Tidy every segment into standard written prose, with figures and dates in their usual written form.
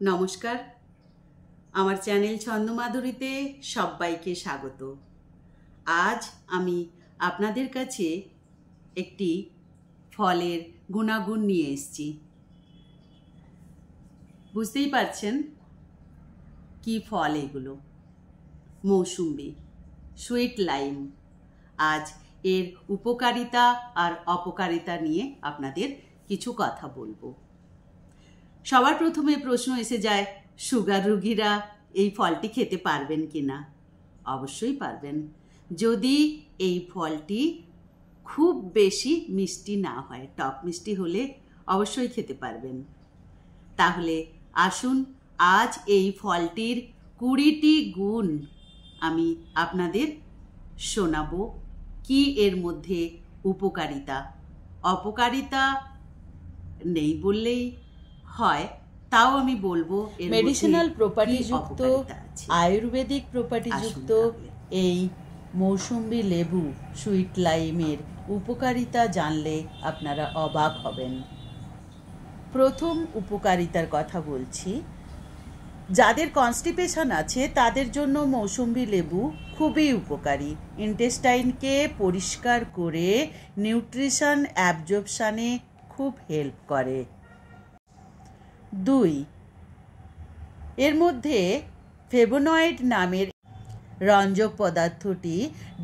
নমস্কার, আমার চ্যানেল ছন্দমাধুরীতে সবাইকে স্বাগত। আজ আমি আপনাদের কাছে একটি ফলের গুণাগুণ নিয়ে এসেছি। বুঝতেই পারছেন কি ফল এগুলো। Mosambi, sweet lime. আজ এর উপকারিতা আর অপকারিতা নিয়ে আপনাদের কিছু কথা বলবো। সবার প্রথমে প্রশ্ন এসে যায়, সুগার রোগীরা এই ফলটি খেতে পারবেন কিনা? অবশ্যই পারবেন, যদি এই ফলটি খুব বেশি মিষ্টি না হয়। টক মিষ্টি হলে অবশ্যই খেতে পারবেন। তাহলে আসুন আজ এই ফলটির 20টি গুণ আমি আপনাদের শোনাবো। কি এর মধ্যে উপকারিতা, অপকারিতা নেই বললেই হয়, তাও আমি বলবো। মেডিসিনাল প্রপার্টি যুক্ত, আয়ুর্বেদিক প্রপার্টি যুক্ত এই মৌসুম্বি লেবু সুইট লাইমের উপকারিতা জানলে আপনারা অবাক হবেন। প্রথম উপকারিতার কথা বলছি, যাদের কনস্টিপেশন আছে তাদের জন্য মৌসুম্বি লেবু খুবই উপকারী। ইন্টেস্টাইনকে পরিষ্কার করে নিউট্রিশন অ্যাবজর্পশনে খুব হেল্প করে। 2, এর মধ্যে ফ্লেভোনয়েড নামের রঞ্জক পদার্থটি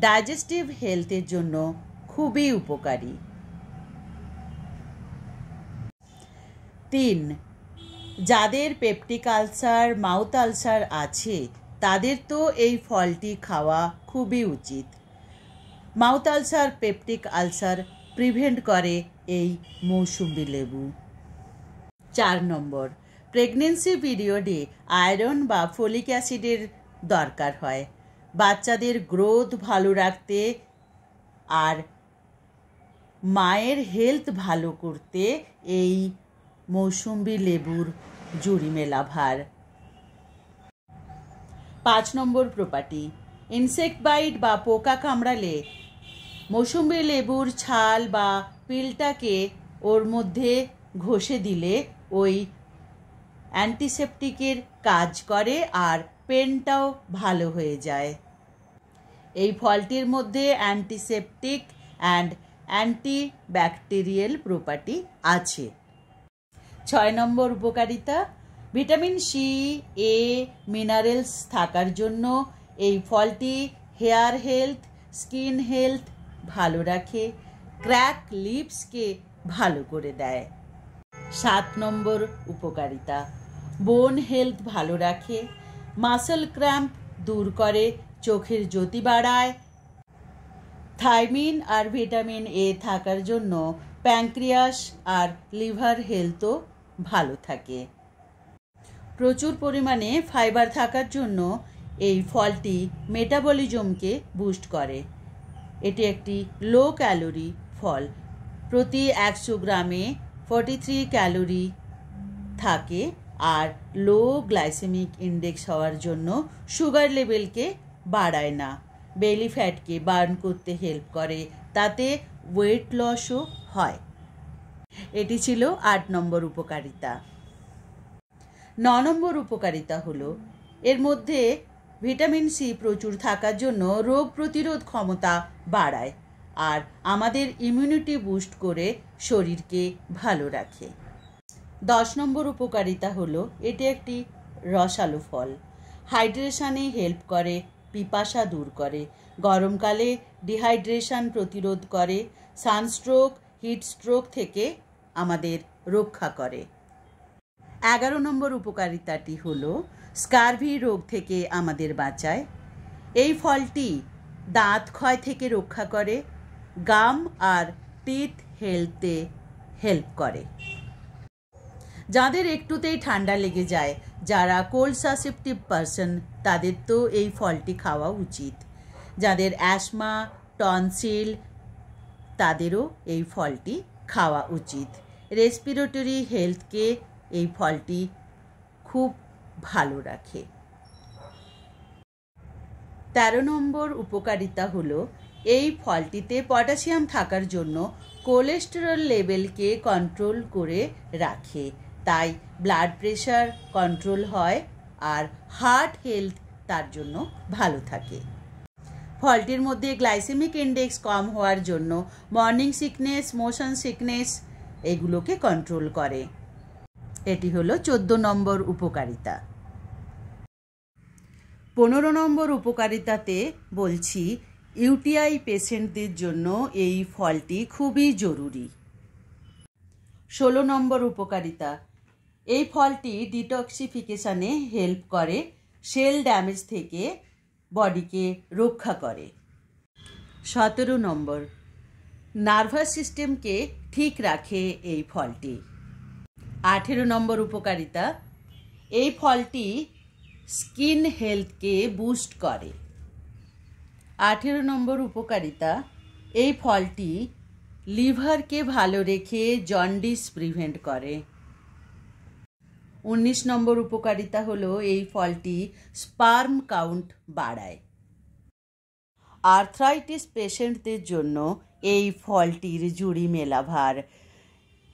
ডাইজেস্টিভ হেলথের জন্য খুবই উপকারী। 3, যাদের পেপটিক আলসার, মাউথ আলসার আছে তাদের তো এই ফলটি খাওয়া খুবই উচিত। Mouth ulcer, peptic ulcer prevent করে এই মৌসুম্বি লেবু। 4 নম্বর, প্রেগনেন্সি পিরিয়ডে আয়রন বা ফলিক অ্যাসিডের দরকার হয়। বাচ্চাদের গ্রোথ ভালো রাখতে আর মায়ের হেলথ ভালো করতে এই মৌসুম্বি লেবুর জুড়ি মেলা ভার। 5 নম্বর প্রপার্টি, ইনসেক্ট বাইট বা পোকা কামড়ালে মৌসুম্বি লেবুর ছাল বা পিলটাকে ওর মধ্যে ঘষে দিলে ওই অ্যান্টিসেপটিকের কাজ করে আর পেনটাও ভালো হয়ে যায়। এই ফলটির মধ্যে অ্যান্টিসেপটিক অ্যান্ড অ্যান্টিব্যাকটেরিয়াল প্রপার্টি আছে। 6 নম্বর উপকারিতা, ভিটামিন সি, এ, মিনারেলস থাকার জন্য এই ফলটি হেয়ার হেলথ, স্কিন হেলথ ভালো রাখে, ক্র্যাক লিপসকে ভালো করে দেয়। 7 নম্বর উপকারিতা, বোন হেলথ ভালো রাখে, মাসল ক্র্যাম্প দূর করে, চোখের জ্যোতি বাড়ায়। থাইমিন আর ভিটামিন এ থাকার জন্য প্যানক্রিয়াস আর লিভার হেলথও ভালো থাকে। প্রচুর পরিমাণে ফাইবার থাকার জন্য এই ফলটি মেটাবলিজমকে বুস্ট করে। এটি একটি লো ক্যালোরি ফল। প্রতি 100 গ্রামে 43 ক্যালোরি থাকে আর লো গ্লাইসেমিক ইন্ডেক্স হওয়ার জন্য সুগার লেভেলকে বাড়ায় না, বেলি ফ্যাটকে বার্ন করতে হেল্প করে, তাতে ওয়েট লসও হয়। এটি ছিল 8 নম্বর উপকারিতা। 9 নম্বর উপকারিতা হলো, এর মধ্যে ভিটামিন সি প্রচুর থাকার জন্য রোগ প্রতিরোধ ক্ষমতা বাড়ায় আর আমাদের ইমিউনিটি বুস্ট করে শরীরকে ভালো রাখে। 10 নম্বর উপকারিতা হলো, এটি একটি রসালো ফল। হাইড্রেশনে হেল্প করে, পিপাসা দূর করে, গরমকালে ডিহাইড্রেশন প্রতিরোধ করে, সানস্ট্রোক, হিট স্ট্রোক থেকে আমাদের রক্ষা করে। 11 নম্বর উপকারিতাটি হলো, স্কারভি রোগ থেকে আমাদের বাঁচায়। এই ফলটি দাঁত ক্ষয় থেকে রক্ষা করে, গাম আর টিথ হেলথে হেল্প করে। যাদের একটুতেই ঠান্ডা লেগে যায়, যারা কোল্ড সাসেপ্টিভ পারসন, তাদের তো এই ফলটি খাওয়া উচিত। যাদের অ্যাসমা, টনসিল, তাদেরও এই ফলটি খাওয়া উচিত। রেসপিরেটরি হেলথকে এই ফলটি খুব ভালো রাখে। 13 নম্বর উপকারিতা হলো, এই ফলটিতে পটাশিয়াম থাকার জন্য কোলেস্টেরল লেভেলকে কন্ট্রোল করে রাখে। তাই ব্লাড প্রেশার কন্ট্রোল হয় আর হার্ট হেলথ তার জন্য ভালো থাকে। ফলটির মধ্যে গ্লাইসেমিক ইন্ডেক্স কম হওয়ার জন্য মর্নিং সিকনেস, মোশন সিকনেস এগুলোকে কন্ট্রোল করে। এটি হলো 14 নম্বর উপকারিতা। 15 নম্বর উপকারিতাতে বলছি ইউটিআই পেশেন্টদের জন্য এই ফলটি খুবই জরুরি। 16 নম্বর উপকারিতা, এই ফলটি ডিটক্সিফিকেশানে হেল্প করে, সেল ড্যামেজ থেকে বডিকে রক্ষা করে। 17 নম্বর, নার্ভাস সিস্টেমকে ঠিক রাখে এই ফলটি। 18 নম্বর উপকারিতা, এই ফলটি স্কিন হেলথকে বুস্ট করে। 18 নম্বর উপকারিতা, এই ফলটি লিভারকে ভালো রেখে জন্ডিস প্রিভেন্ট করে। 19 নম্বর উপকারিতা হলো এই ফলটি স্পার্ম কাউন্ট বাড়ায়। আর্থ্রাইটিস পেশেন্টদের জন্য এই ফলটির জুড়ি মেলা ভার।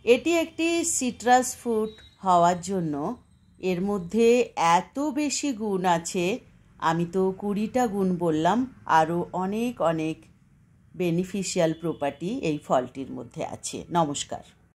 এটি একটি সিট্রাস ফ্রুট হওয়ার জন্য এর মধ্যে এত বেশি গুণ আছে, আমি তো 20টা গুণ বললাম, আরও অনেক অনেক বেনিফিশিয়াল প্রপার্টি এই ফলটির মধ্যে আছে। নমস্কার।